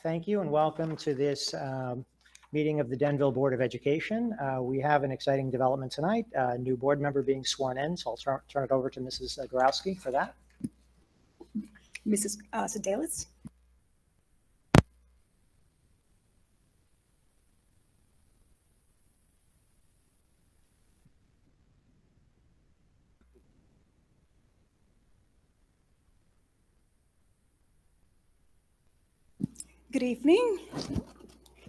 Thank you and welcome to this meeting of the Denville Board of Education. We have an exciting development tonight, a new board member being sworn in, so I'll turn it over to Mrs. Gorowski for that. Mrs. Sedalis. Good evening.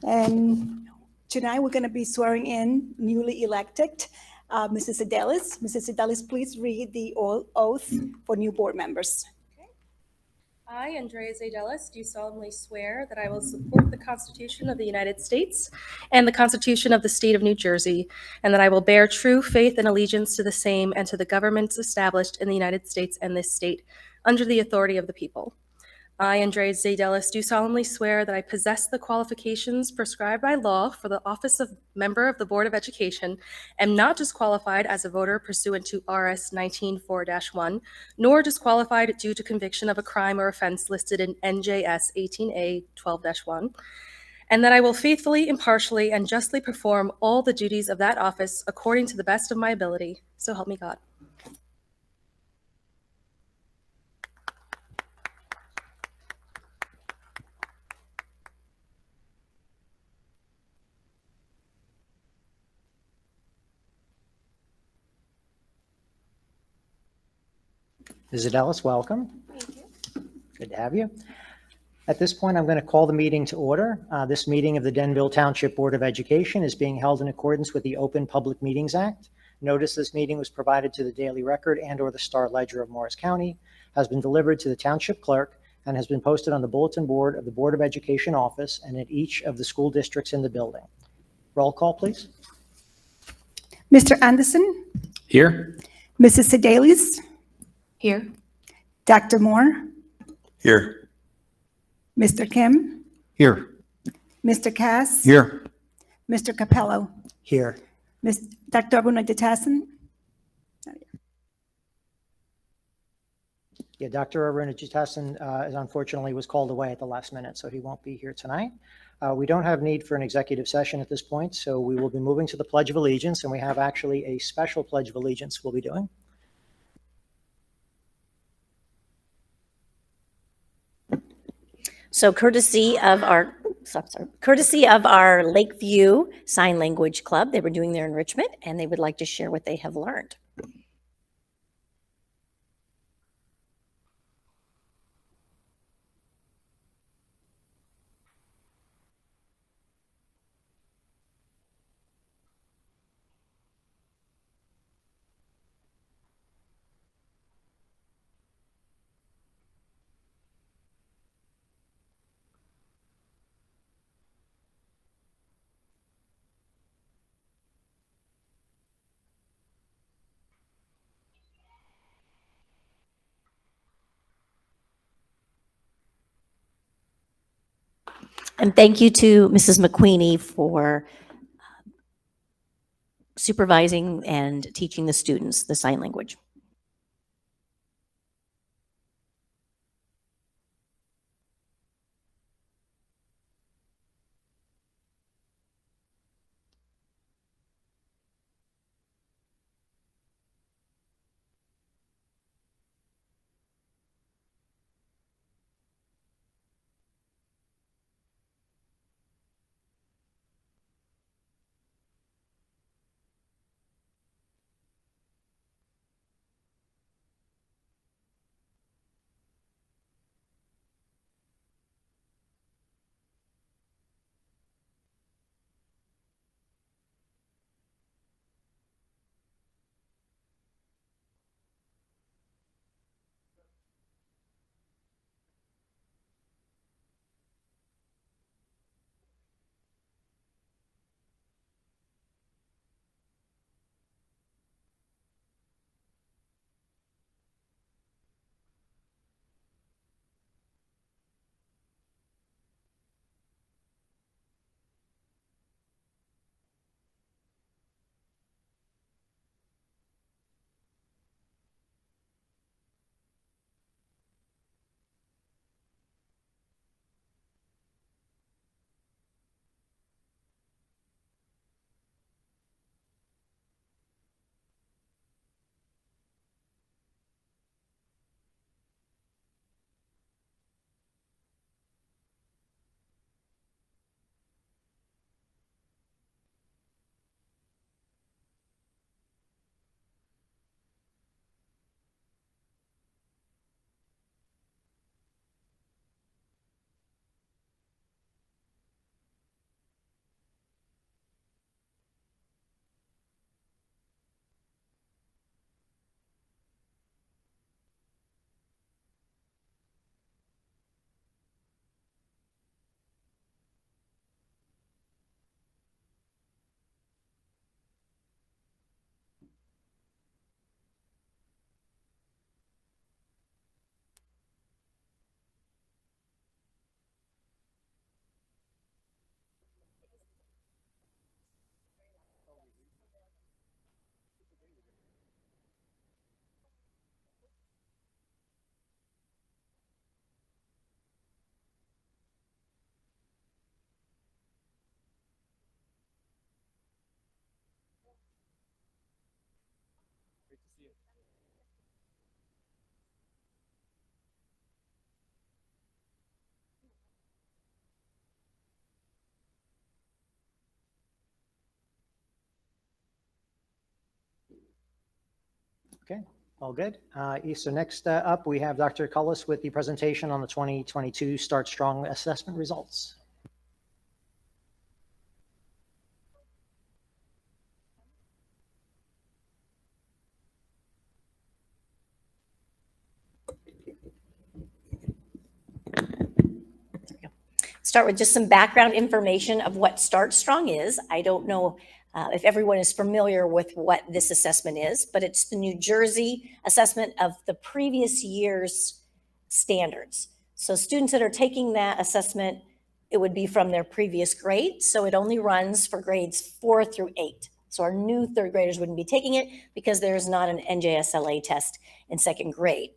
And tonight we're going to be swearing in newly elected Mrs. Sedalis. Mrs. Sedalis, please read the oath for new board members. I, Andrea Zaydelis, do solemnly swear that I will support the Constitution of the United States and the Constitution of the State of New Jersey, and that I will bear true faith and allegiance to the same and to the governments established in the United States and this state under the authority of the people. I, Andrea Zaydelis, do solemnly swear that I possess the qualifications prescribed by law for the office of member of the Board of Education, am not disqualified as a voter pursuant to RS 19-4-1, nor disqualified due to conviction of a crime or offense listed in NJS 18A 12-1, and that I will faithfully, impartially, and justly perform all the duties of that office according to the best of my ability. So help me God. Mrs. Sedalis, welcome. Thank you. Good to have you. At this point, I'm going to call the meeting to order. This meeting of the Denville Township Board of Education is being held in accordance with the Open Public Meetings Act. Notice this meeting was provided to the Daily Record and/or the Star Ledger of Morris County, has been delivered to the Township Clerk, and has been posted on the bulletin board of the Board of Education office and at each of the school districts in the building. Roll call, please. Mr. Anderson. Here. Mrs. Sedalis. Here. Dr. Moore. Here. Mr. Kim. Here. Mr. Cass. Here. Mr. Capello. Here. Dr. Aruna-Jatasan. Yeah, Dr. Aruna-Jatasan unfortunately was called away at the last minute, so he won't be here tonight. We don't have need for an executive session at this point, so we will be moving to the Pledge of Allegiance, and we have actually a special Pledge of Allegiance we'll be doing. So courtesy of our Lakeview Sign Language Club, they were doing their enrichment and they would like to share what they have learned. And thank you to Mrs. McQueenie for supervising and teaching the students the sign language. Okay, all good. So next up, we have Dr. Cullis with the presentation on the 2022 Start Strong assessment results. Start with just some background information of what Start Strong is. I don't know if everyone is familiar with what this assessment is, but it's the New Jersey assessment of the previous year's standards. So students that are taking that assessment, it would be from their previous grade. So it only runs for grades 4 through 8. So our new third graders wouldn't be taking it because there's not an NJSLA test in second grade.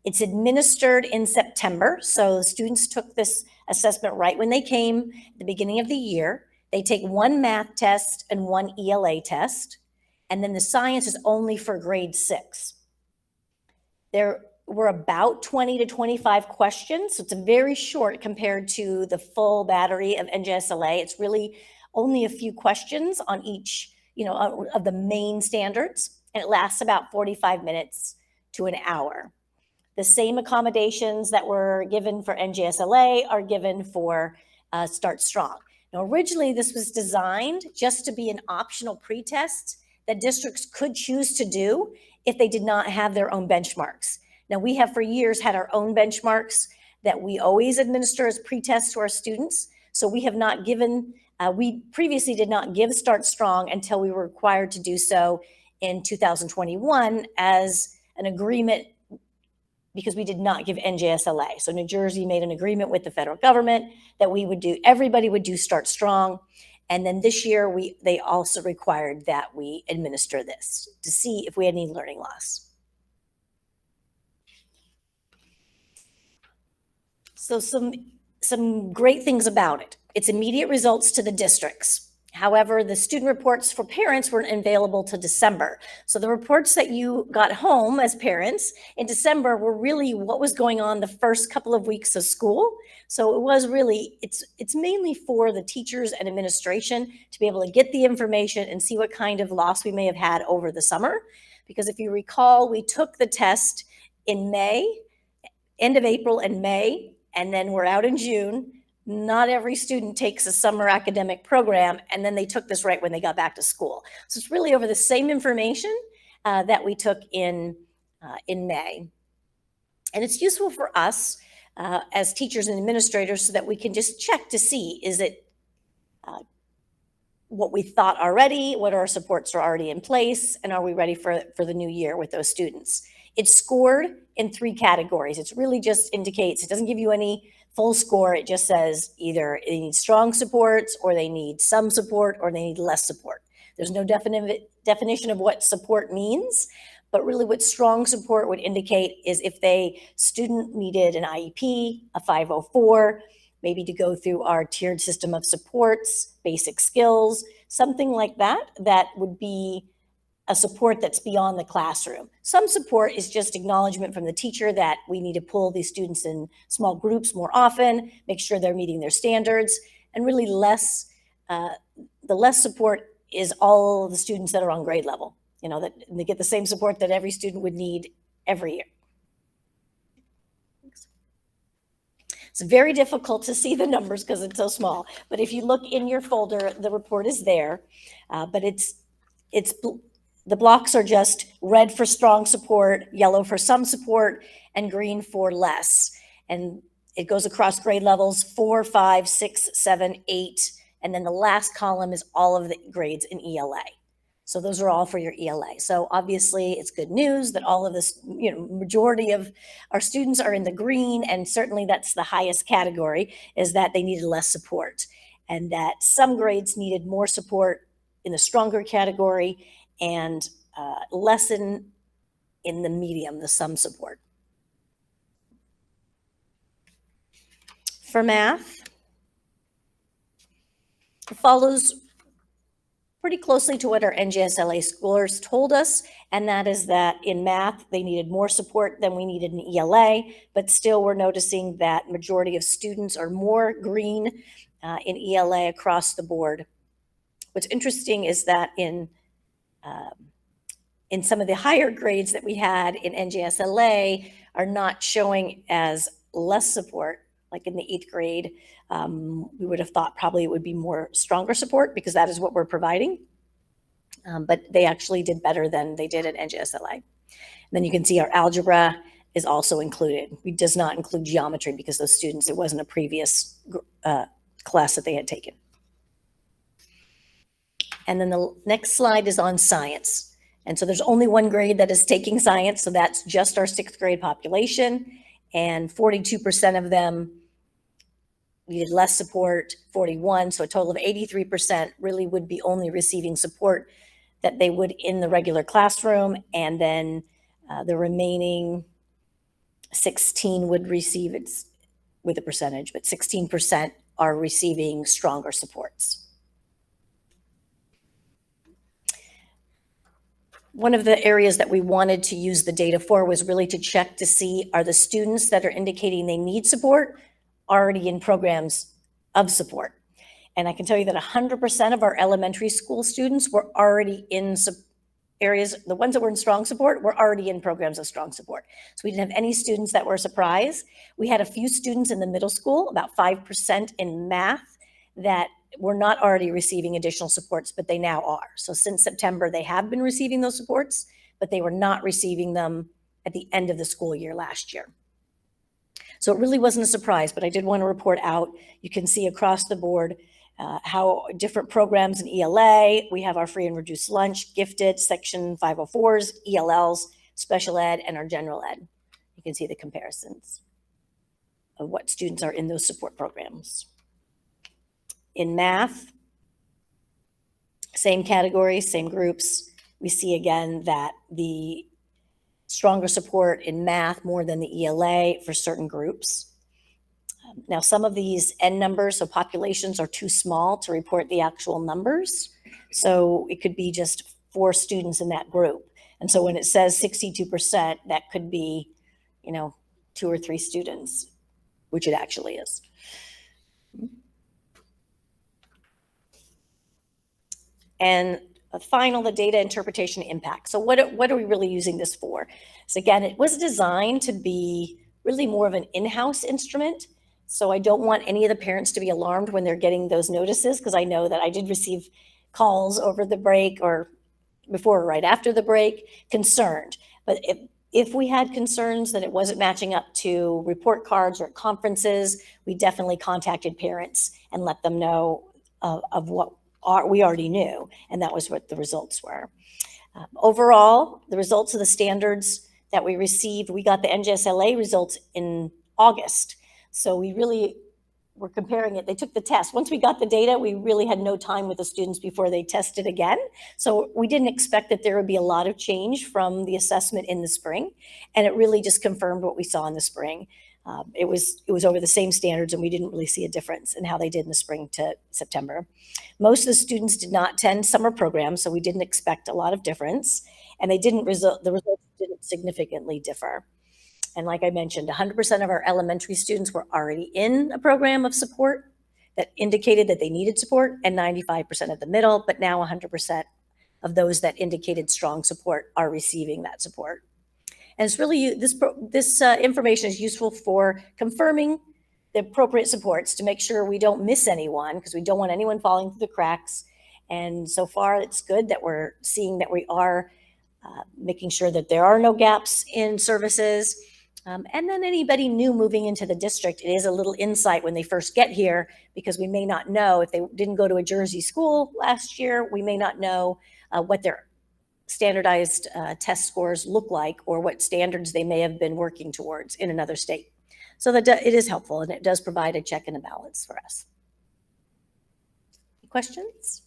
It's administered in September. So the students took this assessment right when they came at the beginning of the year. They take one math test and one ELA test. And then the science is only for grade 6. There were about 20 to 25 questions. So it's very short compared to the full battery of NJSLA. It's really only a few questions on each, of the main standards. And it lasts about 45 minutes to an hour. The same accommodations that were given for NJSLA are given for Start Strong. Now, originally, this was designed just to be an optional pretest that districts could choose to do if they did not have their own benchmarks. Now, we have for years had our own benchmarks that we always administer as pretests to our students. So we have not given, we previously did not give Start Strong until we were required to do so in 2021 as an agreement because we did not give NJSLA. So New Jersey made an agreement with the federal government that everybody would do Start Strong. And then this year, they also required that we administer this to see if we had any learning loss. So some great things about it. It's immediate results to the districts. However, the student reports for parents weren't available till December. So the reports that you got home as parents in December were really what was going on the first couple of weeks of school. So it was really, it's mainly for the teachers and administration to be able to get the information and see what kind of loss we may have had over the summer. Because if you recall, we took the test in May, end of April and May, and then we're out in June. Not every student takes a summer academic program, and then they took this right when they got back to school. So it's really over the same information that we took in May. And it's useful for us as teachers and administrators so that we can just check to see, is it what we thought already, what our supports are already in place, and are we ready for the new year with those students? It's scored in 3 categories. It really just indicates, it doesn't give you any full score. It just says either they need strong supports or they need some support or they need less support. There's no definition of what support means, but really what strong support would indicate is if student needed an IEP, a 504, maybe to go through our tiered system of supports, basic skills, something like that, that would be a support that's beyond the classroom. Some support is just acknowledgement from the teacher that we need to pull these students in small groups more often, make sure they're meeting their standards, and really the less support is all the students that are on grade level, that they get the same support that every student would need every year. It's very difficult to see the numbers because it's so small, but if you look in your folder, the report is there, but the blocks are just red for strong support, yellow for some support, and green for less. And it goes across grade levels 4, 5, 6, 7, 8. And then the last column is all of the grades in ELA. So those are all for your ELA. So obviously it's good news that all of this, majority of our students are in the green, and certainly that's the highest category, is that they needed less support. And that some grades needed more support in the stronger category, and less in the medium, the some support. For math, it follows pretty closely to what our NJSLA scholars told us, and that is that in math, they needed more support than we needed in ELA, but still we're noticing that majority of students are more green in ELA across the board. What's interesting is that in in some of the higher grades that we had in NJSLA are not showing as less support. Like in the 8th grade, we would have thought probably it would be more stronger support because that is what we're providing. But they actually did better than they did at NJSLA. And then you can see our algebra is also included. We does not include geometry because those students, it wasn't a previous class that they had taken. And then the next slide is on science. And so there's only one grade that is taking science. So that's just our 6th grade population. And 42% of them needed less support, 41. So a total of 83% really would be only receiving support that they would in the regular classroom. And then the remaining 16 would receive it with a percentage, but 16% are receiving stronger supports. One of the areas that we wanted to use the data for was really to check to see, are the students that are indicating they need support already in programs of support? And I can tell you that 100% of our elementary school students were already in areas, the ones that were in strong support were already in programs of strong support. So we didn't have any students that were a surprise. We had a few students in the middle school, about 5% in math, that were not already receiving additional supports, but they now are. So since September, they have been receiving those supports, but they were not receiving them at the end of the school year last year. So it really wasn't a surprise, but I did want to report out. You can see across the board how different programs in ELA, we have our free and reduced lunch, gifted, section 504s, ELLs, special ed, and our general ed. You can see the comparisons of what students are in those support programs. In math, same categories, same groups. We see again that the stronger support in math more than the ELA for certain groups. Now, some of these N numbers, so populations, are too small to report the actual numbers. So it could be just 4 students in that group. And so when it says 62%, that could be, 2 or 3 students, which it actually is. And final, the data interpretation impact. So what are we really using this for? So again, it was designed to be really more of an in-house instrument. So I don't want any of the parents to be alarmed when they're getting those notices, because I know that I did receive calls over the break or before or right after the break, concerned. But if we had concerns that it wasn't matching up to report cards or conferences, we definitely contacted parents and let them know of what we already knew, and that was what the results were. Overall, the results of the standards that we received, we got the NJSLA results in August. So we really were comparing it. They took the test. Once we got the data, we really had no time with the students before they tested again. So we didn't expect that there would be a lot of change from the assessment in the spring. And it really just confirmed what we saw in the spring. It was over the same standards, and we didn't really see a difference in how they did in the spring to September. Most of the students did not attend summer programs, so we didn't expect a lot of difference. And the results didn't significantly differ. And like I mentioned, 100% of our elementary students were already in a program of support that indicated that they needed support, and 95% of the middle, but now 100% of those that indicated strong support are receiving that support. And it's really, this information is useful for confirming the appropriate supports to make sure we don't miss anyone, because we don't want anyone falling through the cracks. And so far, it's good that we're seeing that we are making sure that there are no gaps in services. And then anybody new moving into the district, it is a little insight when they first get here, because we may not know if they didn't go to a Jersey school last year, we may not know what their standardized test scores look like, or what standards they may have been working towards in another state. So that it is helpful, and it does provide a check and a balance for us. Questions?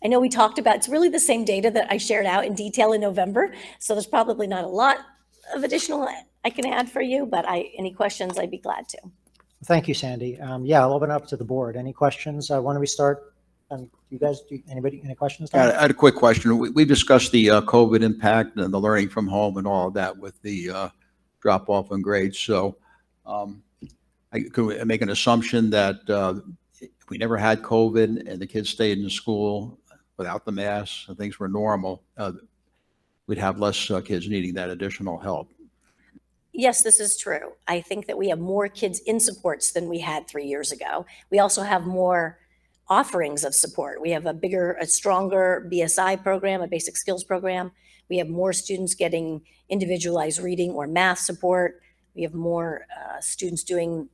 I know we talked about, it's really the same data that I shared out in detail in November, so there's probably not a lot of additional I can add for you, but any questions, I'd be glad to. Thank you, Sandy. Yeah, I'll open it up to the board. Any questions? Why don't we start? You guys, any questions? I had a quick question. We discussed the COVID impact and the learning from home and all of that with the drop off in grades. So could we make an assumption that if we never had COVID and the kids stayed in school without the masks and things were normal, we'd have less kids needing that additional help. Yes, this is true. I think that we have more kids in supports than we had 3 years ago. We also have more offerings of support. We have a stronger BSI program, a basic skills program. We have more students getting individualized reading or math support. We have more students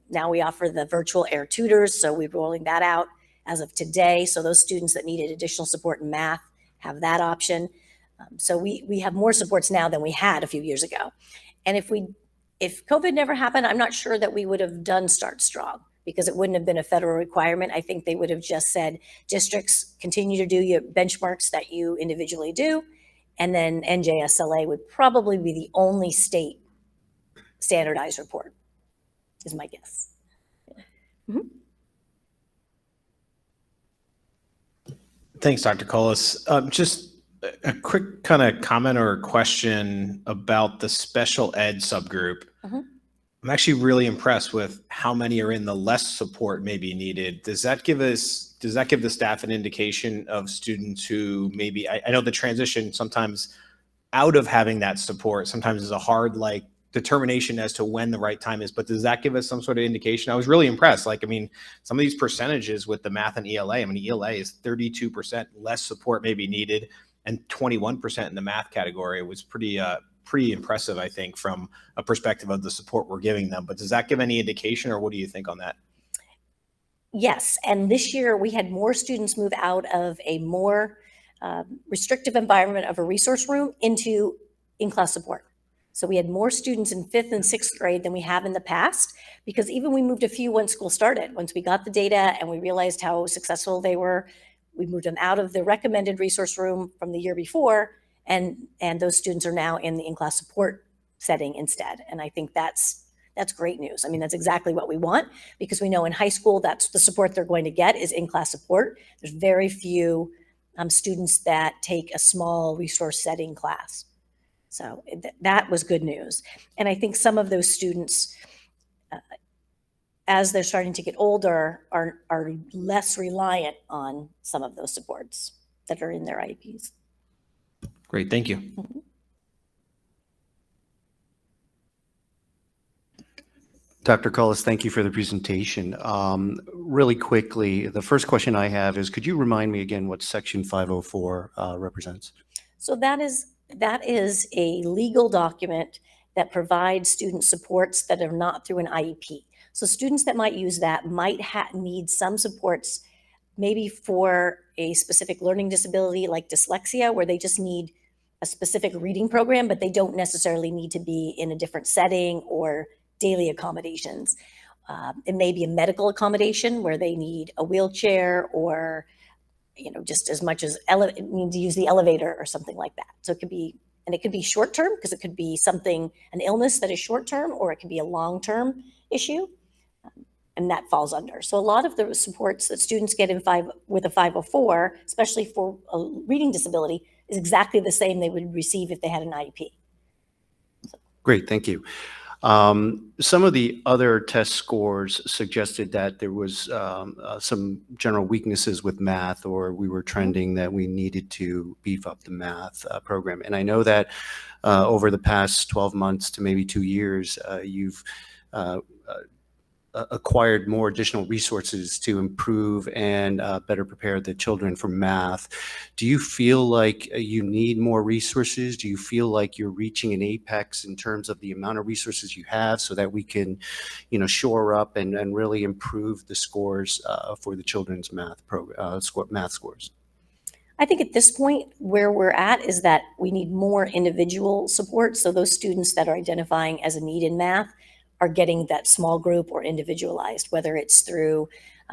now we offer the virtual air tutors, so we're rolling that out as of today. So those students that needed additional support in math have that option. So we have more supports now than we had a few years ago. And if COVID never happened, I'm not sure that we would have done Start Strong, because it wouldn't have been a federal requirement. I think they would have just said, districts continue to do your benchmarks that you individually do. And then NJSLA would probably be the only state standardized report, is my guess. Thanks, Dr. Collis. Just a quick kind of comment or question about the special ed subgroup. I'm actually really impressed with how many are in the less support maybe needed. Does that give the staff an indication of students who maybe, I know the transition sometimes out of having that support sometimes is a hard determination as to when the right time is, but does that give us some sort of indication? I was really impressed. Some of these percentages with the math and ELA, ELA is 32% less support maybe needed and 21% in the math category. It was pretty impressive, I think, from a perspective of the support we're giving them. But does that give any indication, or what do you think on that? Yes, and this year we had more students move out of a more restrictive environment of a resource room into in-class support. So we had more students in 5th and 6th grade than we have in the past, because even we moved a few once school started. Once we got the data and we realized how successful they were, we moved them out of the recommended resource room from the year before, and those students are now in the in-class support setting instead. And I think that's great news. That's exactly what we want, because we know in high school that's the support they're going to get is in-class support. There's very few students that take a small resource setting class. So that was good news. And I think some of those students, as they're starting to get older, are less reliant on some of those supports that are in their IEPs. Great, thank you. Dr. Cullis, thank you for the presentation. Really quickly, the first question I have is, could you remind me again what Section 504 represents? So that is a legal document that provides student supports that are not through an IEP. So students that might use that might need some supports, maybe for a specific learning disability like dyslexia, where they just need a specific reading program, but they don't necessarily need to be in a different setting or daily accommodations. It may be a medical accommodation where they need a wheelchair, or just as much as need to use the elevator or something like that. So it could be short-term, because it could be an illness that is short-term, or it could be a long-term issue, and that falls under. So a lot of the supports that students get with a 504, especially for a reading disability, is exactly the same they would receive if they had an IEP. Great, thank you. Some of the other test scores suggested that there was some general weaknesses with math, or we were trending that we needed to beef up the math program. And I know that over the past 12 months to maybe 2 years, you've acquired more additional resources to improve and better prepare the children for math. Do you feel like you need more resources? Do you feel like you're reaching an apex in terms of the amount of resources you have, so that we can, shore up and really improve the scores for the children's math scores? I think at this point where we're at is that we need more individual support. So those students that are identifying as a need in math are getting that small group or individualized, whether it's through,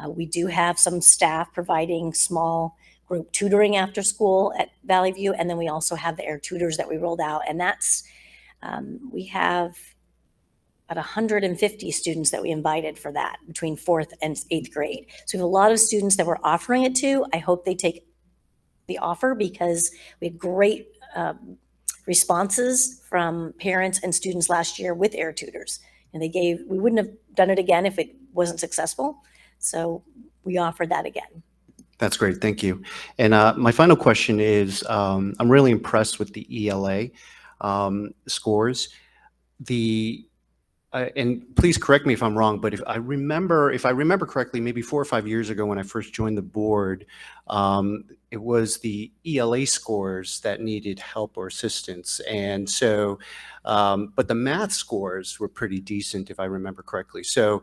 we do have some staff providing small group tutoring after school at Valley View. And then we also have the air tutors that we rolled out. And that's, we have about 150 students that we invited for that between 4th and 8th grade. So we have a lot of students that we're offering it to. I hope they take the offer, because we had great responses from parents and students last year with air tutors. And we wouldn't have done it again if it wasn't successful. So we offered that again. That's great. Thank you. And my final question is, I'm really impressed with the ELA scores. And please correct me if I'm wrong, but if I remember correctly, maybe 4 or 5 years ago when I first joined the board, it was the ELA scores that needed help or assistance. And so, but the math scores were pretty decent, if I remember correctly. So,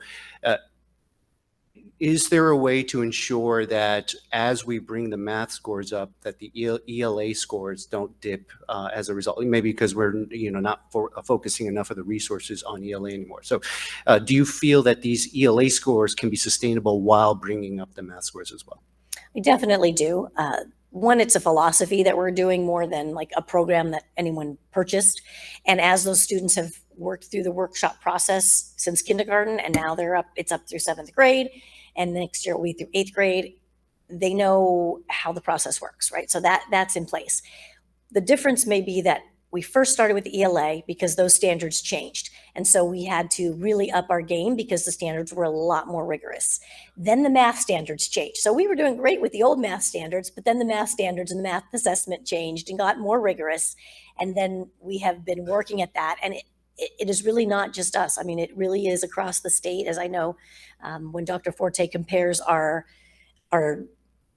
is there a way to ensure that as we bring the math scores up, that the ELA scores don't dip as a result? Maybe because we're not focusing enough of the resources on ELA anymore. So, do you feel that these ELA scores can be sustainable while bringing up the math scores as well? We definitely do. One, it's a philosophy that we're doing more than like a program that anyone purchased. And as those students have worked through the workshop process since kindergarten, and now it's up through 7th grade, and next year we'll be through 8th grade, they know how the process works, right? So that's in place. The difference may be that we first started with the ELA because those standards changed. And so we had to really up our game because the standards were a lot more rigorous. Then the math standards changed. So we were doing great with the old math standards, but then the math standards and the math assessment changed and got more rigorous. And then we have been working at that. And it is really not just us. I mean, it really is across the state. As I know, when Dr. Forte compares our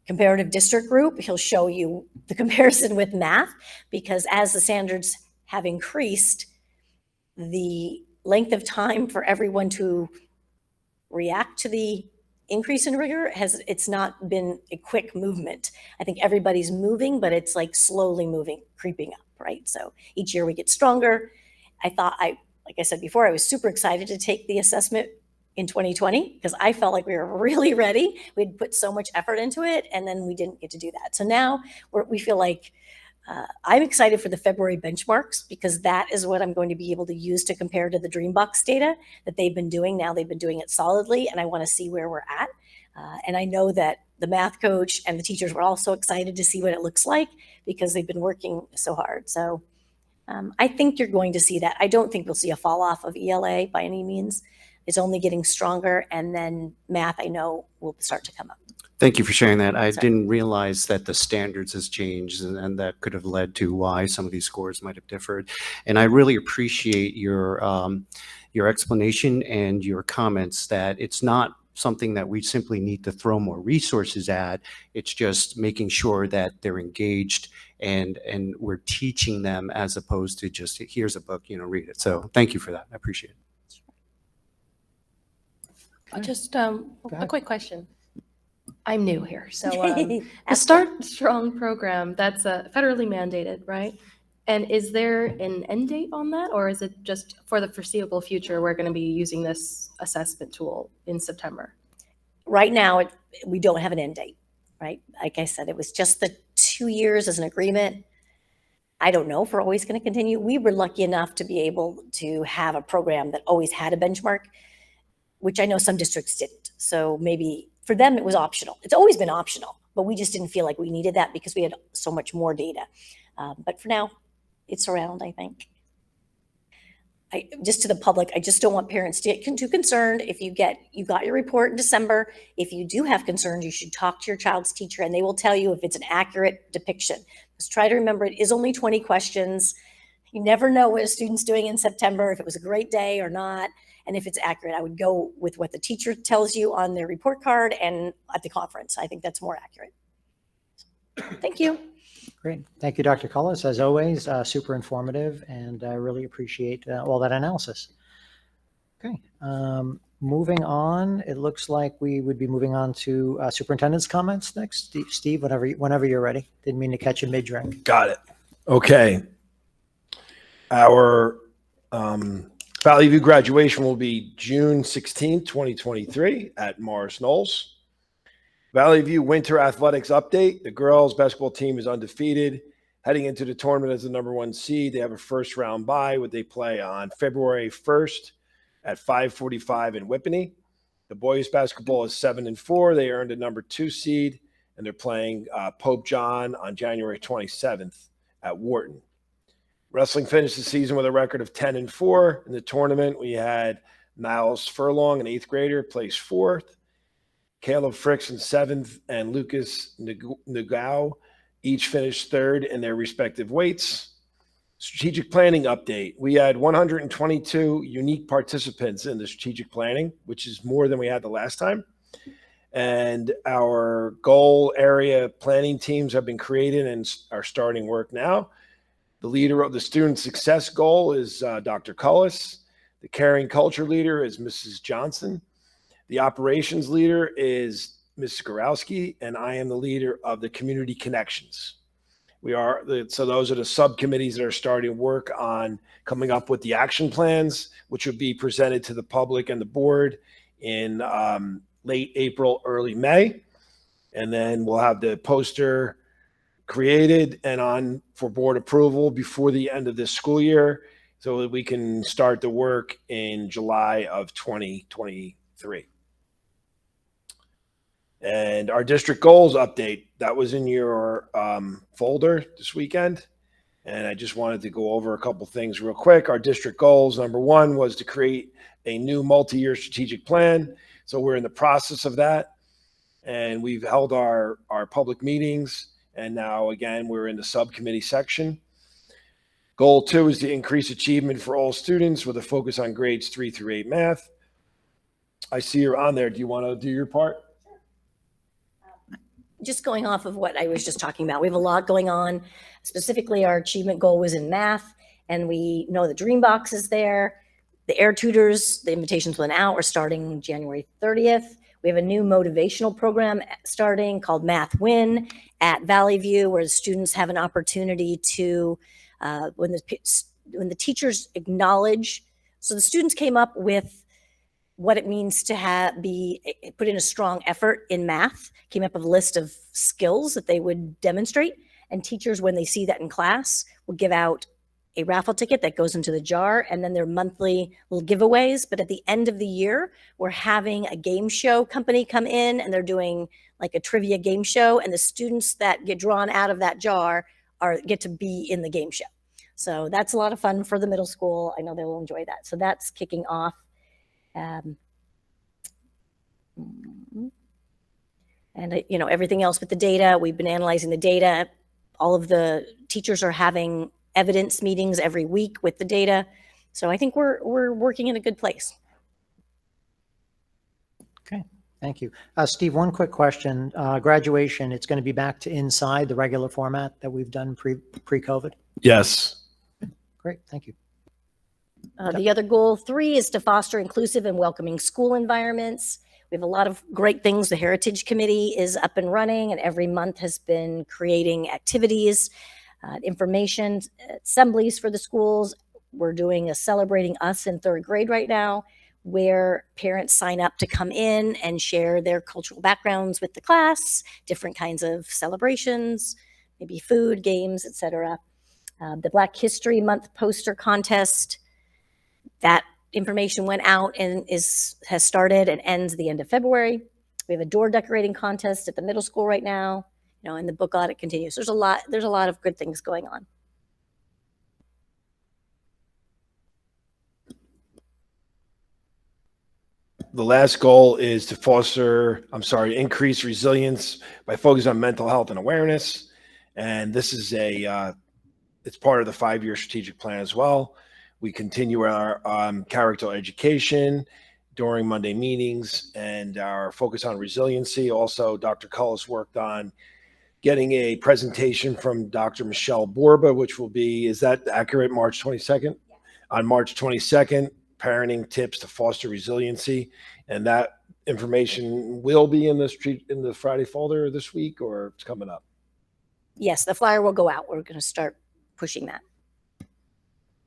comparative district group, he'll show you the comparison with math, because as the standards have increased, the length of time for everyone to react to the increase in rigor it's not been a quick movement. I think everybody's moving, but it's like slowly moving, creeping up, right? So each year we get stronger. Like I said before, I was super excited to take the assessment in 2020 because I felt like we were really ready. We'd put so much effort into it, and then we didn't get to do that. So now we feel like I'm excited for the February benchmarks, because that is what I'm going to be able to use to compare to the Dreambox data that they've been doing. Now they've been doing it solidly, and I want to see where we're at. And I know that the math coach and the teachers were also excited to see what it looks like because they've been working so hard. So I think you're going to see that. I don't think we'll see a fall off of ELA by any means. It's only getting stronger, and then math, I know, will start to come up. Thank you for sharing that. I didn't realize that the standards has changed, and that could have led to why some of these scores might have differed. And I really appreciate your explanation and your comments that it's not something that we simply need to throw more resources at. It's just making sure that they're engaged and we're teaching them, as opposed to just, here's a book, read it. So thank you for that. I appreciate it. Just a quick question. I'm new here. So the Start Strong program, that's federally mandated, right? And is there an end date on that, or is it just for the foreseeable future we're going to be using this assessment tool in September? Right now, we don't have an end date, right? Like I said, it was just the 2 years as an agreement. I don't know if we're always going to continue. We were lucky enough to be able to have a program that always had a benchmark, which I know some districts didn't. So maybe for them it was optional. It's always been optional, but we just didn't feel like we needed that because we had so much more data. But for now, it's around, I think. Just to the public, I just don't want parents to get too concerned. If you got your report in December, if you do have concerns, you should talk to your child's teacher, and they will tell you if it's an accurate depiction. Just try to remember, it is only 20 questions. You never know what a student's doing in September, if it was a great day or not. And if it's accurate, I would go with what the teacher tells you on their report card and at the conference. I think that's more accurate. Thank you. Great. Thank you, Dr. Cullis. As always, super informative, and I really appreciate all that analysis. Okay. Moving on, it looks like we would be moving on to superintendent's comments next. Steve, whenever you're ready. Didn't mean to catch you mid-drink. Got it. Okay. Our Valley View graduation will be June 16, 2023 at Morris Knolls. Valley View Winter Athletics update. The girls basketball team is undefeated. Heading into the tournament as the #1 seed. They have a first round bye, what they play on February 1st at 5:45 in Whippany. The boys basketball is 7-4. They earned a #2 seed, and they're playing Pope John on January 27th at Wharton. Wrestling finished the season with a record of 10-4. In the tournament, we had Niles Furlong, an 8th grader, placed 4th. Caleb Fricks in seventh, and Lucas Nagao each finished third in their respective weights. Strategic planning update. We had 122 unique participants in the strategic planning, which is more than we had the last time. And our goal area planning teams have been created and are starting work now. The leader of the student success goal is Dr. Cullis. The caring culture leader is Mrs. Johnson. The operations leader is Ms. Gorowski, and I am the leader of the community connections. So those are the subcommittees that are starting work on coming up with the action plans, which will be presented to the public and the board in late April, early May. And then we'll have the poster created and on for board approval before the end of this school year so that we can start the work in July of 2023. And our district goals update, that was in your folder this weekend. And I just wanted to go over a couple things real quick. Our district goals, number one, was to create a new multi-year strategic plan. So we're in the process of that. And we've held our public meetings. And now, again, we're in the subcommittee section. Goal 2 is to increase achievement for all students with a focus on grades 3 through 8 math. I see you're on there. Do you want to do your part? Just going off of what I was just talking about, we have a lot going on. Specifically, our achievement goal was in math, and we know the Dream Box is there. The Air Tutors, the invitations went out. We're starting January 30th. We have a new motivational program starting called Math Win at Valley View, where the students have an opportunity to, when the teachers acknowledge, so the students came up with what it means to put in a strong effort in math, came up with a list of skills that they would demonstrate. And teachers, when they see that in class, will give out a raffle ticket that goes into the jar, and then their monthly little giveaways. But at the end of the year, we're having a game show company come in, and they're doing like a trivia game show. And the students that get drawn out of that jar get to be in the game show. So that's a lot of fun for the middle school. I know they will enjoy that. So that's kicking off. And everything else with the data, we've been analyzing the data. All of the teachers are having evidence meetings every week with the data. So I think we're working in a good place. Okay, thank you. Steve, one quick question. Graduation, it's going to be back to inside the regular format that we've done pre-COVID? Yes. Great, thank you. The other goal 3 is to foster inclusive and welcoming school environments. We have a lot of great things. The Heritage Committee is up and running, and every month has been creating activities, information, assemblies for the schools. We're doing a Celebrating Us in 3rd grade right now, where parents sign up to come in and share their cultural backgrounds with the class, different kinds of celebrations, maybe food, games, etc. The Black History Month poster contest, that information went out and has started and ends the end of February. We have a door decorating contest at the middle school right now, and the book audit continues. There's a lot of good things going on. The last goal is to increase resilience by focusing on mental health and awareness. And this is it's part of the 5-year strategic plan as well. We continue our character education during Monday meetings and our focus on resiliency. Also, Dr. Cullis worked on getting a presentation from Dr. Michelle Borba, which will be, is that accurate, March 22nd? Yeah. On March 22nd, parenting tips to foster resiliency. And that information will be in the Friday folder this week, or it's coming up? Yes, the flyer will go out. We're going to start pushing that.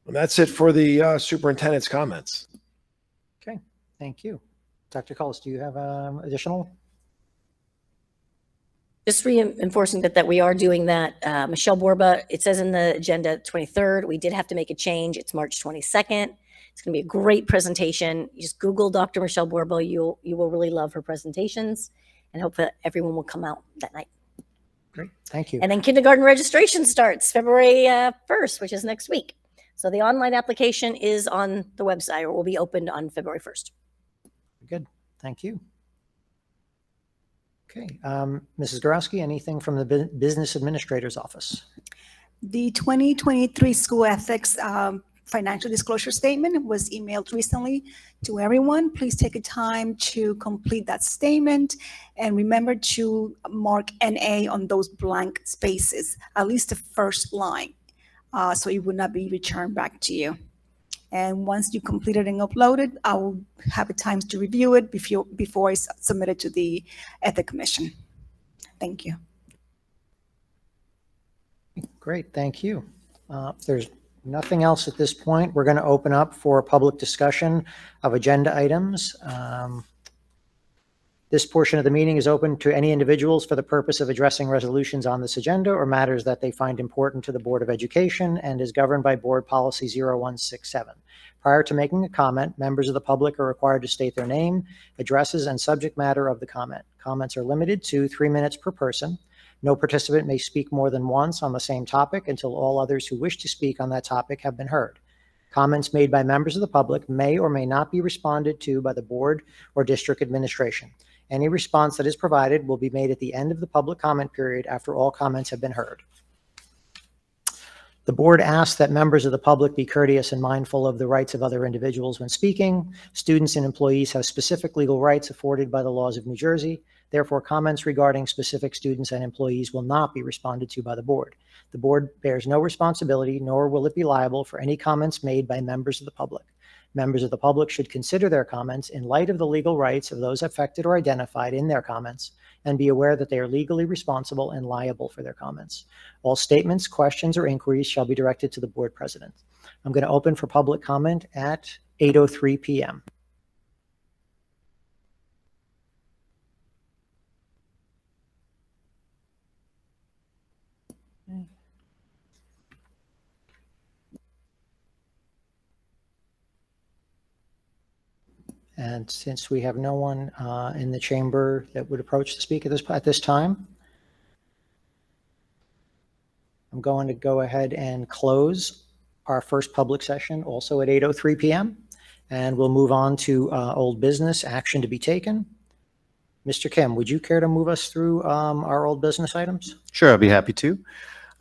And that's it for the superintendent's comments. Okay, thank you. Dr. Cullis, do you have additional? Just reinforcing that we are doing that. Michelle Borba, it says in the agenda 23rd. We did have to make a change. It's March 22nd. It's going to be a great presentation. You just Google Dr. Michelle Borba. You will really love her presentations, and hope that everyone will come out that night. Great, thank you. And then kindergarten registration starts February 1st, which is next week. So the online application is on the website, or will be opened on February 1st. Good, thank you. Okay, Mrs. Gorowski, anything from the Business Administrator's Office? The 2023 school ethics financial disclosure statement was emailed recently to everyone. Please take a time to complete that statement and remember to mark NA on those blank spaces, at least the first line, so it would not be returned back to you. And once you complete it and upload it, I will have a time to review it before it's submitted to the Ethics Commission. Thank you. Great, thank you. If there's nothing else at this point, we're going to open up for public discussion of agenda items. This portion of the meeting is open to any individuals for the purpose of addressing resolutions on this agenda or matters that they find important to the Board of Education and is governed by Board Policy 0167. Prior to making a comment, members of the public are required to state their name, addresses, and subject matter of the comment. Comments are limited to 3 minutes per person. No participant may speak more than once on the same topic until all others who wish to speak on that topic have been heard. Comments made by members of the public may or may not be responded to by the board or district administration. Any response that is provided will be made at the end of the public comment period after all comments have been heard. The board asks that members of the public be courteous and mindful of the rights of other individuals when speaking. Students and employees have specific legal rights afforded by the laws of New Jersey. Therefore, comments regarding specific students and employees will not be responded to by the board. The board bears no responsibility, nor will it be liable for any comments made by members of the public. Members of the public should consider their comments in light of the legal rights of those affected or identified in their comments and be aware that they are legally responsible and liable for their comments. All statements, questions, or inquiries shall be directed to the board president. I'm going to open for public comment at 8:03 p.m. And since we have no one in the chamber that would approach to speak at this time, I'm going to go ahead and close our first public session also at 8:03 p.m. And we'll move on to old business action to be taken. Mr. Kim, would you care to move us through our old business items? Sure, I'd be happy to.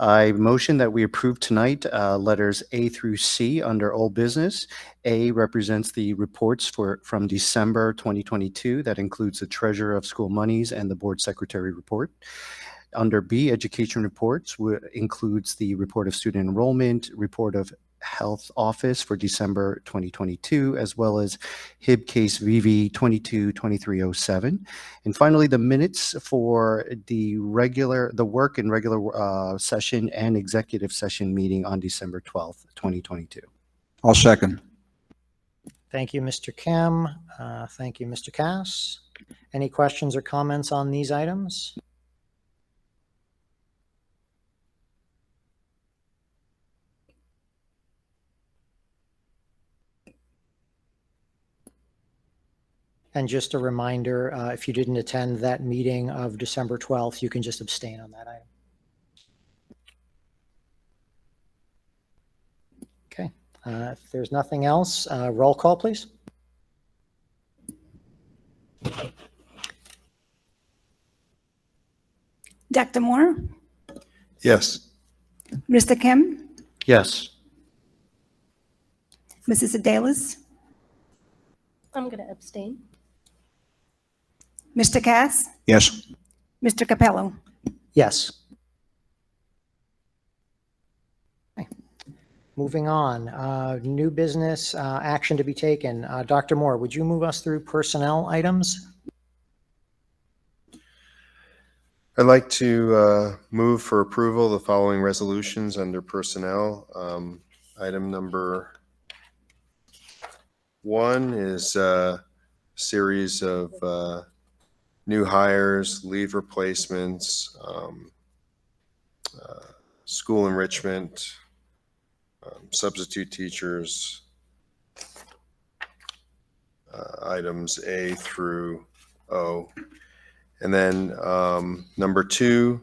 I motion that we approve tonight letters A through C under old business. A represents the reports from December 2022. That includes the treasurer of school monies and the board secretary report. Under B, education reports includes the report of student enrollment, report of health office for December 2022, as well as HIB case VV 22-2307. And finally, the minutes for the work and regular session and executive session meeting on December 12th, 2022. I'll second. Thank you, Mr. Kim. Thank you, Mr. Cass. Any questions or comments on these items? And just a reminder, if you didn't attend that meeting of December 12th, you can just abstain on that item. Okay, if there's nothing else, roll call, please. Dr. Moore, Yes. Mr. Kim, Yes. Mrs. Adelis, I'm going to abstain. Mr. Cass, Yes. Mr. Capello. Yes. Okay. Moving on, new business action to be taken. Dr. Moore, would you move us through personnel items? I'd like to move for approval the following resolutions under personnel. Item number 1 is a series of new hires, leave replacements, school enrichment, substitute teachers, items A through O. And then number 2,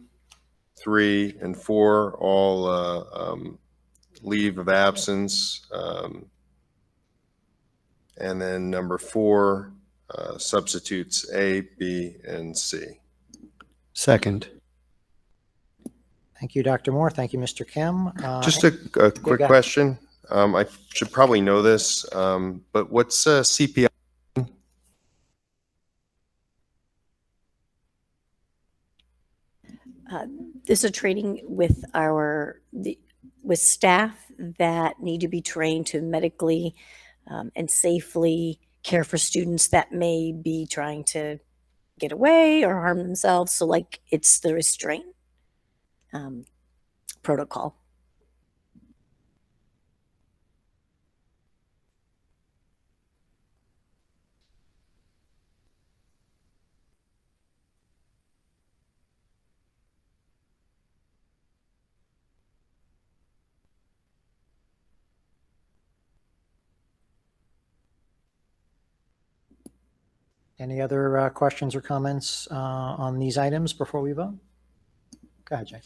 3, and 4, all leave of absence. And then number 4, substitutes A, B, and C. Second. Thank you, Dr. Moore. Thank you, Mr. Kim. Just a quick go ahead. question. I should probably know this, but what's CPI? This is a training with with staff that need to be trained to medically and safely care for students that may be trying to get away or harm themselves. So like it's the restraint protocol. Any other questions or comments on these items before we vote? Go ahead, Jay.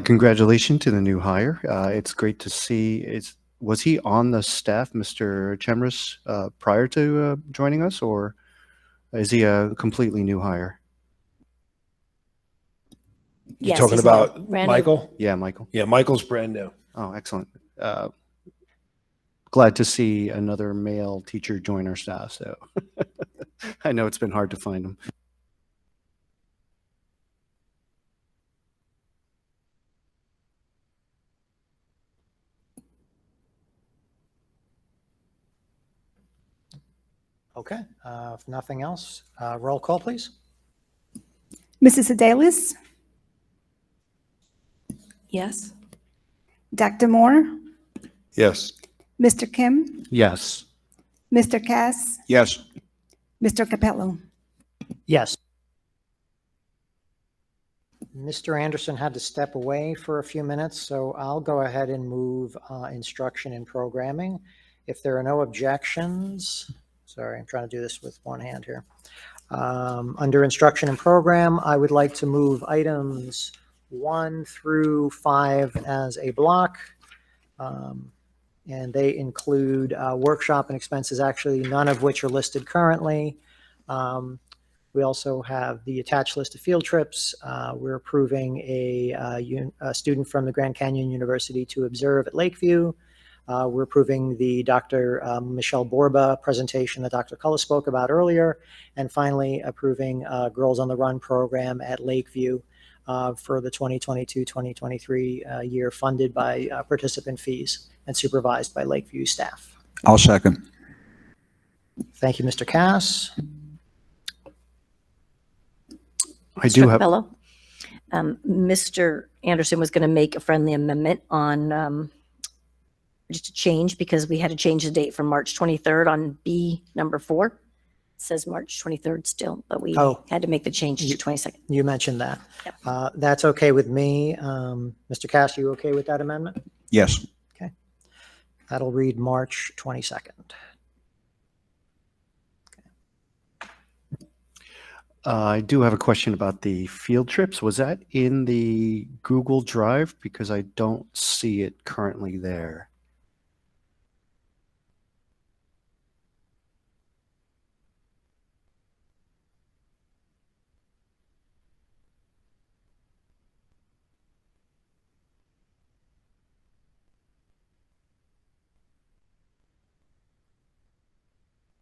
Congratulations to the new hire. It's great to see. Was he on the staff, Mr. Chemris, prior to joining us, or is he a completely new hire? You Yes, talking he's about brand new. Michael? Yeah, Michael. Yeah, Michael's brand new. Oh, excellent. Glad to see another male teacher join our staff. So I know it's been hard to find them. Okay, if nothing else, roll call, please. Mrs. Adelis, Yes. Dr. Moore, Yes. Mr. Kim, Yes. Mr. Cass, Yes. Mr. Capello. Yes. Mr. Anderson had to step away for a few minutes, so I'll go ahead and move instruction and programming. If there are no objections, sorry, I'm trying to do this with one hand here. Under instruction and program, I would like to move items 1 through 5 as a block. And they include workshop and expenses, actually none of which are listed currently. We also have the attached list of field trips. We're approving a student from the Grand Canyon University to observe at Lakeview. We're approving the Dr. Michelle Borba presentation that Dr. Cullis spoke about earlier. And finally, approving Girls on the Run program at Lakeview for the 2022-2023 year, funded by participant fees and supervised by Lakeview staff. I'll second. Thank you, Mr. Cass. I do have. Capello. Mr. Anderson was going to make a friendly amendment on just a change because we had to change the date from March 23rd on B number 4. It says March 23rd still, but we Oh. had to make the change to 22nd. You mentioned that. Yep. That's okay with me. Mr. Cass, you okay with that amendment? Yes. That'll read March 22nd. I do have a question about the field trips. Was that in the Google Drive? Because I don't see it currently there.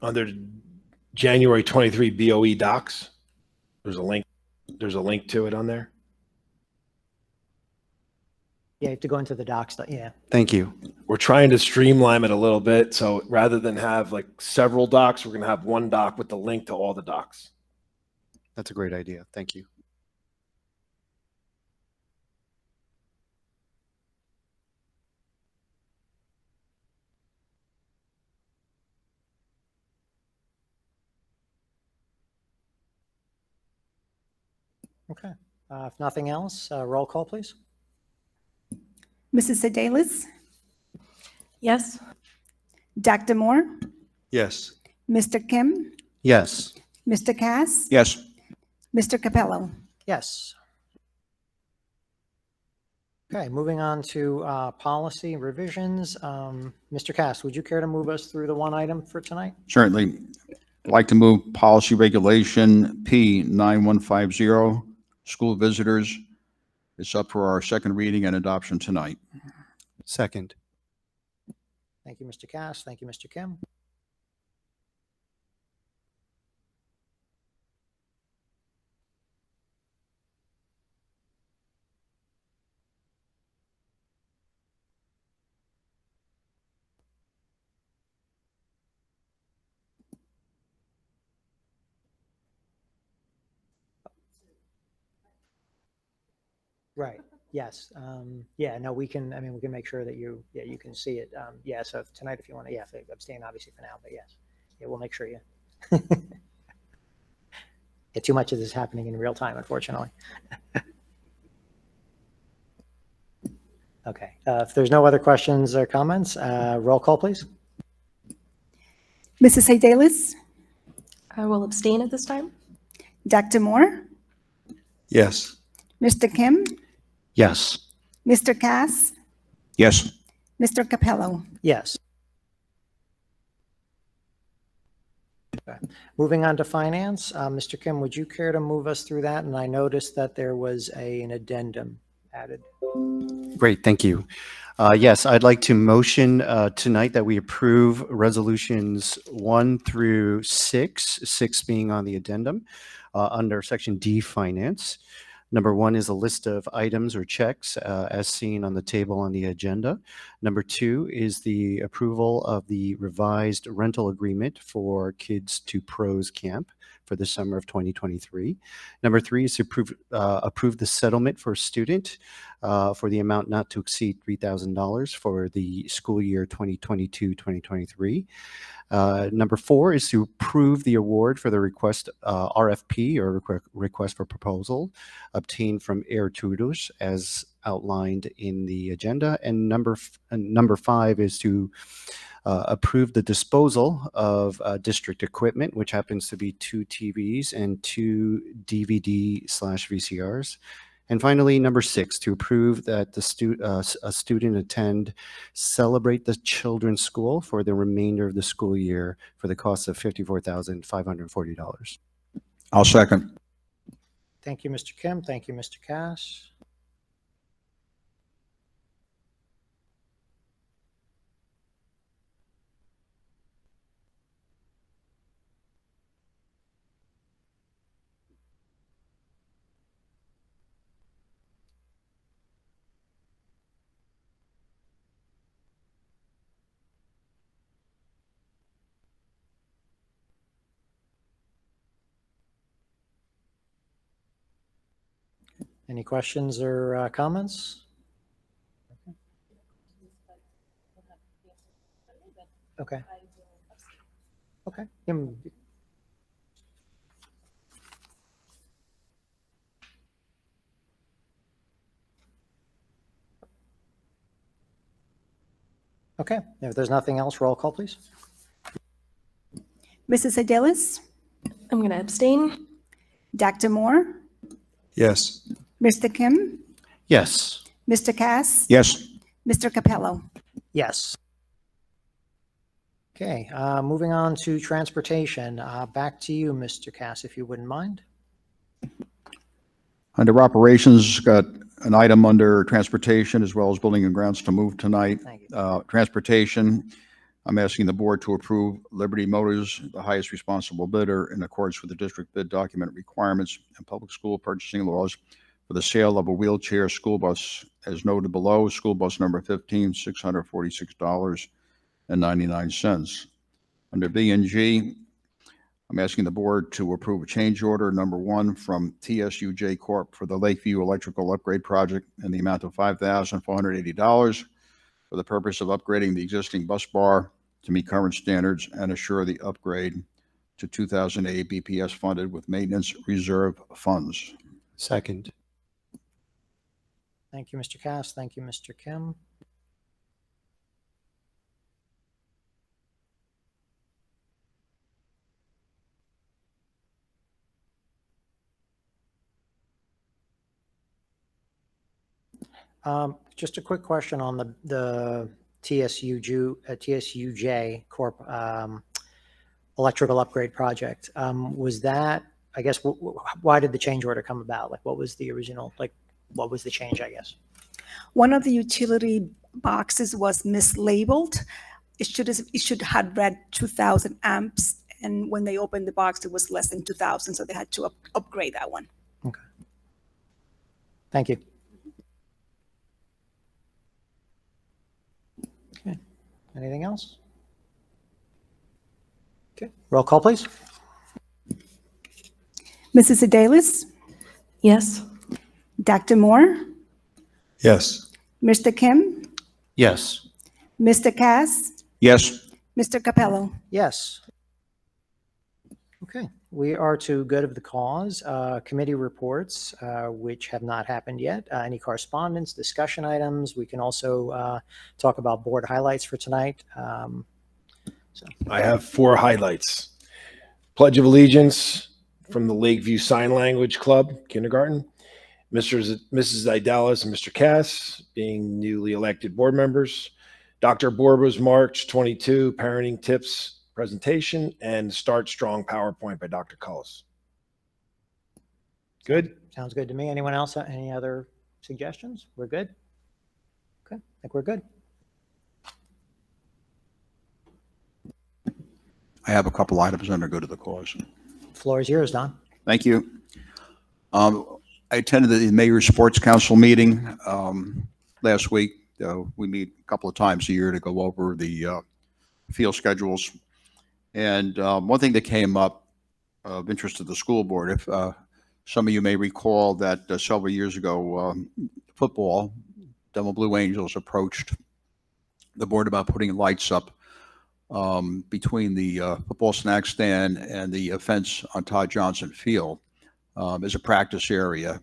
Under January 23 BOE docs, there's a link to it on there. Yeah, you have to go into the docs. Yeah. Thank you. We're trying to streamline it a little bit. So rather than have like several docs, we're going to have one doc with the link to all the docs. That's a great idea. Thank you. Okay. If nothing else, roll call, please. Mrs. Adelis, Yes. Dr. Moore, Yes. Mr. Kim, Yes. Mr. Cass, Yes. Mr. Capello. Yes. Okay, moving on to policy revisions. Mr. Cass, would you care to move us through the one item for tonight? Certainly. I'd like to move policy regulation P 9150, school visitors. It's up for our second reading and adoption tonight. Second. Thank you, Mr. Cass. Thank you, Mr. Kim. Right, yes. Yeah, no, we can, I mean, we can make sure that you can see it. Yeah, so tonight, if you want to, yeah, abstain obviously for now, but yes. Yeah, we'll make sure you. Yeah, too much of this is happening in real time, unfortunately. Okay, if there's no other questions or comments, roll call, please. Mrs. Sedalis, I will abstain at this time. Dr. Moore, Yes. Mr. Kim, Yes. Mr. Cass, Yes. Mr. Capello. Yes. Okay. Moving on to finance, Mr. Kim, would you care to move us through that? And I noticed that there was an addendum added. Great, thank you. Yes, I'd like to motion tonight that we approve resolutions 1 through 6, 6 being on the addendum, under section D, finance. Number 1 is a list of items or checks as seen on the table on the agenda. Number 2 is the approval of the revised rental agreement for Kids to Pros Camp for the summer of 2023. Number 3 is to approve the settlement for a student for the amount not to exceed $3,000 for the school year 2022-2023. Number 4 is to approve the award for the request RFP or request for proposal obtained from Air Tutors as outlined in the agenda. And number 5 is to approve the disposal of district equipment, which happens to be 2 TVs and 2 DVD/VCRs. And finally, number 6, to approve that a student attend Celebrate the Children's School for the remainder of the school year for the cost of $54,540. I'll second. Thank you, Mr. Kim. Thank you, Mr. Cass. Any questions or comments? Okay. Okay. Okay, if there's nothing else, roll call, please. Mrs. Sedalis, I'm going to abstain. Dr. Moore, Yes. Mr. Kim, Yes. Mr. Cass, Yes. Mr. Capello. Yes. Okay, moving on to transportation. Back to you, Mr. Cass, if you wouldn't mind. Under operations, got an item under transportation as well as building and grounds to move tonight. Thank you. Transportation, I'm asking the board to approve Liberty Motors, the highest responsible bidder, in accordance with the district bid document requirements and public school purchasing laws for the sale of a wheelchair school bus as noted below. School bus number 15, $646.99. Under B and G, I'm asking the board to approve a change order number 1 from TSUJ Corp. For the Lakeview Electrical Upgrade Project in the amount of $5,480 for the purpose of upgrading the existing bus bar to meet current standards and assure the upgrade to 2008 BPS funded with maintenance reserve funds. Second. Thank you, Mr. Cass. Thank you, Mr. Kim. Just a quick question on the TSUJ Corp. Electrical upgrade project. Was that I guess, why did the change order come about? Like, what was the original, like, what was the change, I guess? One of the utility boxes was mislabeled. It should have read 2,000 amps, and when they opened the box, it was less than 2,000, so they had to upgrade that one. Okay. Thank you. Okay. Anything else? Okay. Roll call, please. Mrs. Adelis, Yes. Dr. Moore, Yes. Mr. Kim, Yes. Mr. Cass, Yes. Mr. Capello. Yes. Okay, we are to good of the cause. Committee reports, which have not happened yet. Any correspondence, discussion items? We can also talk about board highlights for tonight. I have 4 highlights. Pledge of Allegiance from the Lakeview Sign Language Club, kindergarten. Mrs. Idalis and Mr. Cass being newly elected board members. Dr. Borba's March 22 parenting tips presentation, and Start Strong PowerPoint by Dr. Cullis. Good? Sounds good to me. Anyone else? Any other suggestions? We're good? Okay, I think we're good. I have a couple items under go to the cause. Floor is yours, Don. Thank you. I attended the Mayor's Sports Council meeting last week. We meet a couple of times a year to go over the field schedules. And one thing that came up of interest to the school board, if some of you may recall that several years ago, football, Denville Blue Angels approached the board about putting lights up between the football snack stand and the fence on Todd Johnson Field as a practice area.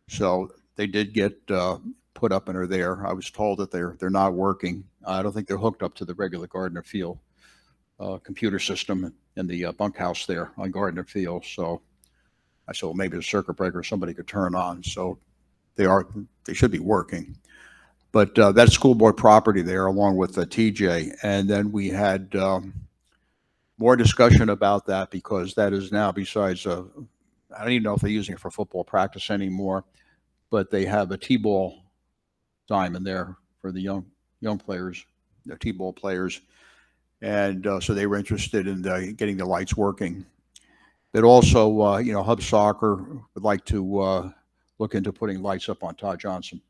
So they did get put up and are there. I was told that they're not working. I don't think they're hooked up to the regular Gardner Field computer system in the bunkhouse there on Gardner Field. So I said, well, maybe the circuit breaker somebody could turn on. So they should be working. But that's school board property there along with TJ. And then we had more discussion about that because that is now besides, I don't even know if they're using it for football practice anymore, but they have a T-ball diamond there for the young players, the T-ball players. And so they were interested in getting the lights working. But also, Hub Soccer would like to look into putting lights up on Todd Johnson.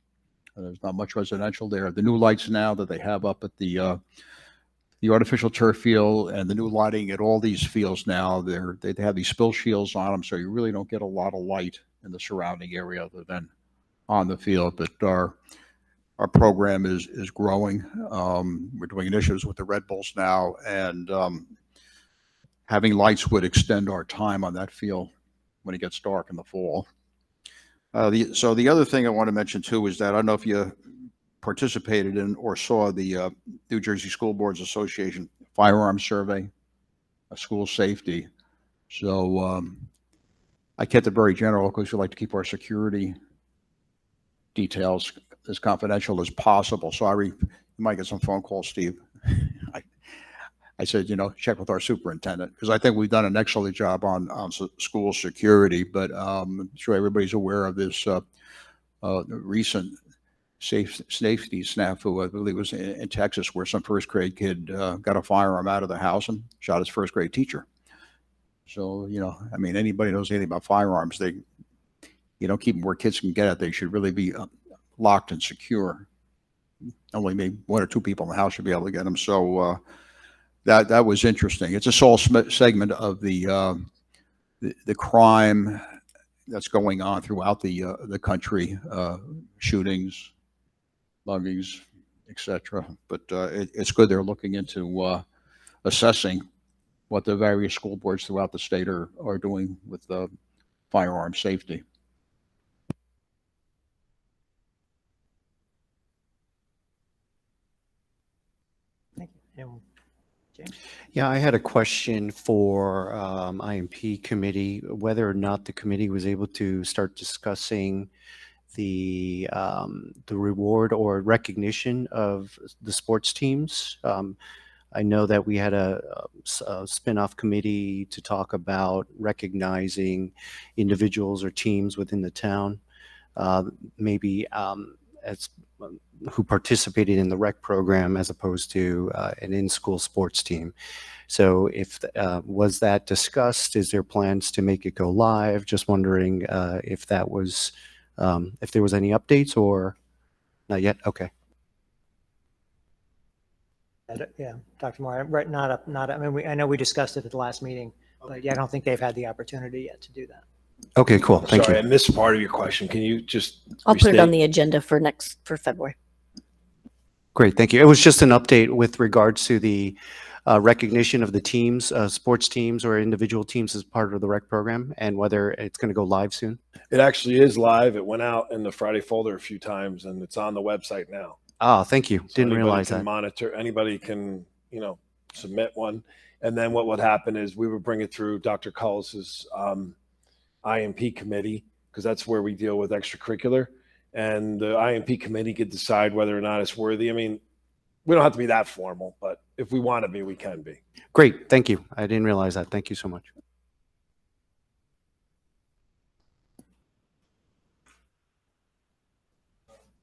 There's not much residential there. The new lights now that they have up at the artificial turf field and the new lighting at all these fields now, they have these spill shields on them, so you really don't get a lot of light in the surrounding area other than on the field. But our program is growing. We're doing initiatives with the Red Bulls now, and having lights would extend our time on that field when it gets dark in the fall. So the other thing I want to mention too is that I don't know if you participated in or saw the New Jersey School Boards Association firearms survey, school safety. So I kept it very general because we like to keep our security details as confidential as possible. So you might get some phone calls, Steve. I said, check with our superintendent because I think we've done an excellent job on school security. But I'm sure everybody's aware of this recent safety snafu. I believe it was in Texas where some first grade kid got a firearm out of the house and shot his first grade teacher. So, anybody knows anything about firearms, they keep them where kids can get it. They should really be locked and secure. Only maybe 1 or 2 people in the house should be able to get them. So that was interesting. It's a small segment of the crime that's going on throughout the country, shootings, muggings, etc. But it's good they're looking into assessing what the various school boards throughout the state are doing with firearm safety. Thank you. James? Yeah, I had a question for IMP committee, whether or not the committee was able to start discussing the reward or recognition of the sports teams. I know that we had a spin-off committee to talk about recognizing individuals or teams within the town, maybe as who participated in the rec program as opposed to an in-school sports team. So if was that discussed? Is there plans to make it go live? Just wondering if that was if there was any updates or not yet. Okay. Yeah, Dr. Moore, right, I mean, I know we discussed it at the last meeting, but yeah, I don't think they've had the opportunity yet to do that. Okay. Cool. Thank Sorry, you. I missed part of your question. Can you just I'll put it on restate? the agenda for February. Great, thank you. It was just an update with regards to the recognition of the teams, sports teams or individual teams as part of the rec program, and whether it's going to go live soon. It actually is live. It went out in the Friday folder a few times, and it's on the website now. Ah, thank you. So Didn't anybody realize can that. monitor. Anybody can, submit one, and then what would happen is we would bring it through Dr. Cullis's IMP committee, because that's where we deal with extracurricular, and the IMP committee could decide whether or not it's worthy. I mean, we don't have to be that formal, but if we want to be, we can be. Great, thank you. I didn't realize that. Thank you so much.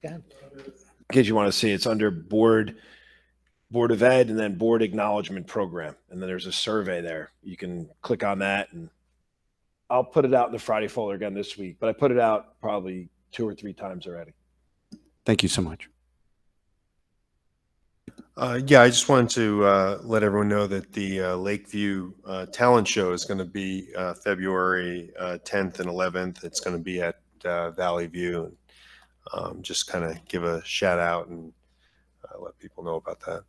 Go ahead. In case you want to see, it's under Board of Ed and then Board Acknowledgement Program. And then there's a survey there. You can click on that, and I'll put it out in the Friday folder again this week, but I put it out probably 2 or 3 times already. Thank you so much. Yeah, I just wanted to let everyone know that the Lakeview Talent Show is going to be February 10th and 11th. It's going to be at Valley View. Just kind of give a shout out and let people know about that.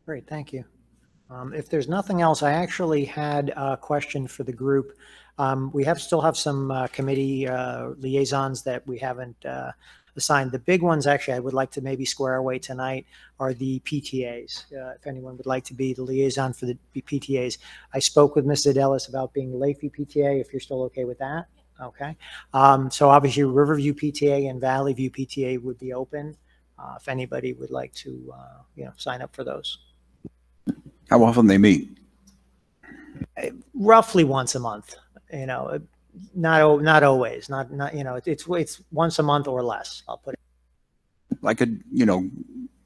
Great, thank you. If there's nothing else, I actually had a question for the group. We still have some committee liaisons that we haven't assigned. The big ones, actually, I would like to maybe square away tonight are the PTAs. If anyone would like to be the liaison for the PTAs. I spoke with Ms. Zadelis about being the Lakeview PTA, if you're still okay with that. Okay. So obviously Riverview PTA and Valley View PTA would be open if anybody would like to, sign up for those. How often they meet? Roughly once a month, not always, it's once a month or less. I'll put it. I could,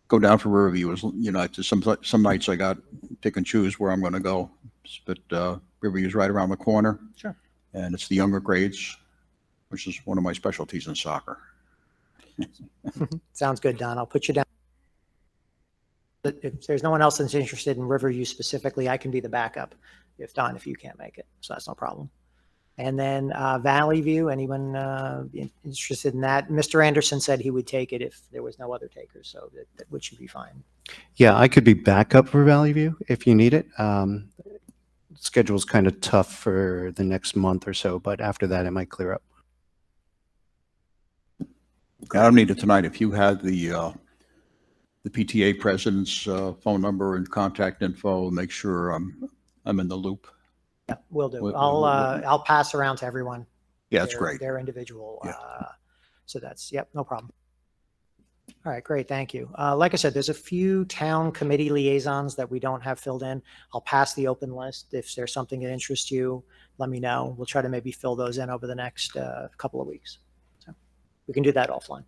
go down for Riverview. To some nights I got pick and choose where I'm going to go. But Riverview's right around the corner. Sure. And it's the younger grades, which is one of my specialties in soccer. Sounds good, Don. I'll put you down. But if there's no one else that's interested in Riverview specifically, I can be the backup if you can't make it. So that's no problem. And then Valley View, anyone interested in that? Mr. Anderson said he would take it if there was no other takers, so that should be fine. Yeah, I could be backup for Valley View if you need it. Schedule's kind of tough for the next month or so, but after that it might clear up. I don't need it tonight. If you had the PTA president's phone number and contact info, make sure I'm in the loop. Yeah, will do. What- I'll pass around to everyone. Yeah, that's great. Their individual. Yeah. So no problem. All right, great, thank you. Like I said, there's a few town committee liaisons that we don't have filled in. I'll pass the open list. If there's something that interests you, let me know. We'll try to maybe fill those in over the next couple of weeks. So we can do that offline.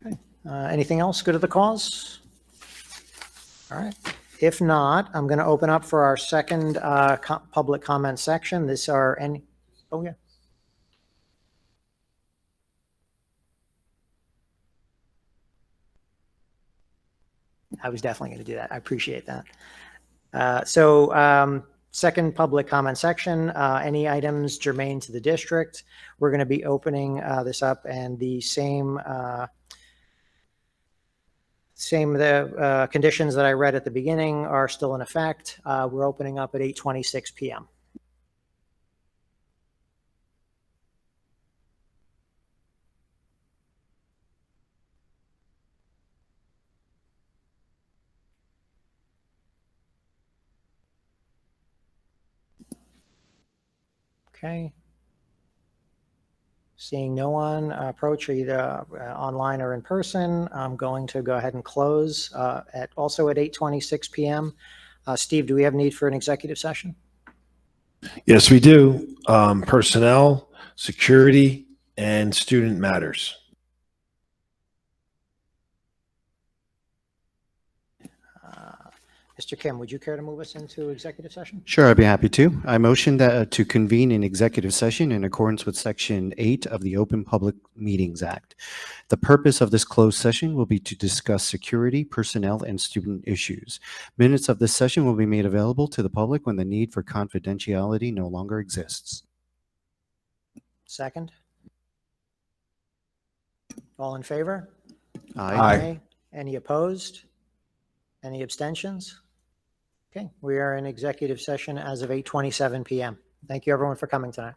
Okay. Anything else? Good of the cause? All right. If not, I'm going to open up for our second public comment section. Oh, yeah. I was definitely going to do that. I appreciate that. Second public comment section, any items germane to the district. We're going to be opening this up, and the same conditions that I read at the beginning are still in effect. We're opening up at 8:26 p.m. Okay. Seeing no one approach either online or in person, I'm going to go ahead and close also at 8:26 PM. Steve, do we have need for an executive session? Yes, we do. Personnel, security, and student matters. Mr. Kim, would you care to move us into executive session? Sure, I'd be happy to. I motion that to convene an executive session in accordance with Section 8 of the Open Public Meetings Act. The purpose of this closed session will be to discuss security, personnel, and student issues. Minutes of this session will be made available to the public when the need for confidentiality no longer exists. Second? All in favor? Aye. Any opposed? Any abstentions? Okay, we are in executive session as of 8:27 PM. Thank you, everyone, for coming tonight.